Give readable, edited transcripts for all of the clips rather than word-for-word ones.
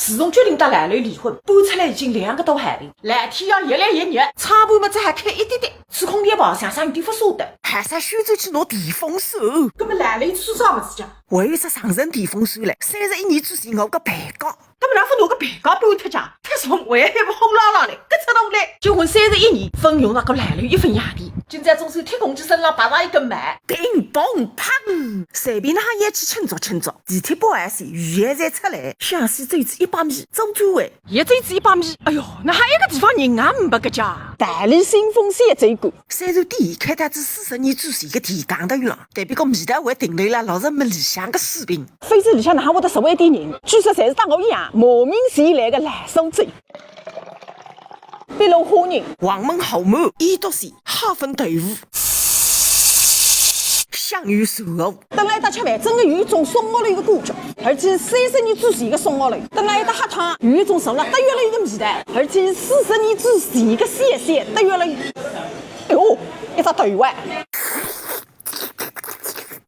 自从决定和男女离婚，搬出来已经2个多海里，蓝天要越来越热，窗户么子还开一点点，吹空调包向上有点不舍得。还啥选择去拿电风扇？那么男女吹啥么子讲？为啥上任电风扇嘞？31年之前我个办公。那么哪副拿个办公搬脱家，他从为还不轰啦啦嘞，搿出动嘞！结婚31年，分用了个男女1分洋钿，就在中手铁公鸡身上摆上一根麦，叮咚砰！随便哪也去庆祝庆祝。地铁保安线预约才出来，向西走至100米，走转弯，也走至100米。哎哟，那还有一个地方人也没搿家，大理新丰线走过。虽然店开达至40年之前的田港头上，但别个味道还停留了60没理想的水平。非洲里向哪会得10万点人，据说侪是当我一样莫名其来的烂手嘴。碧龙花人，黄门后门，伊笃线，哈粉豆腐，香芋熟藕。等来一搭吃饭，真的有一种宋屋楼的感觉，而且是30年之前的宋屋楼。等来一搭喝汤，有一种熟了得月了一个味道，而且是40年之前的鲜鲜得月了。哎呦，一只头碗。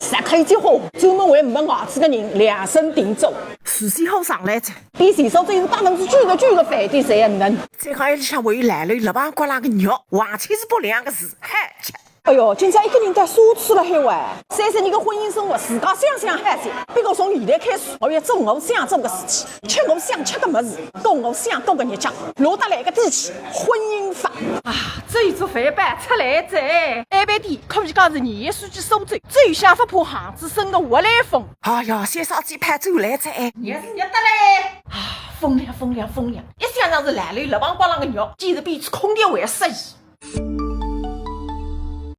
石头结婚，专门为没牙齿的人量身定做。事先好上来着，比前手只有2%巨的饭店侪能。再讲里向还有男女6磅瓜拉个肉，完全是不2个字，嗨吃。哎哟，今朝一个人带奢侈了海外，30年的婚姻生活，自家想海些。别个从现在开始，我要做我想做的事情，吃我想吃的么子，过我想过的日脚，落得来个底气，婚姻法啊！这一桌饭板出来者，安排店可以讲是年书记苏州最有想法破巷子生的活来风。哎呀，先烧鸡排走来着，热是热得嘞！啊，风凉，一想像是男女6磅瓜浪的肉，简直比吹空调还适宜。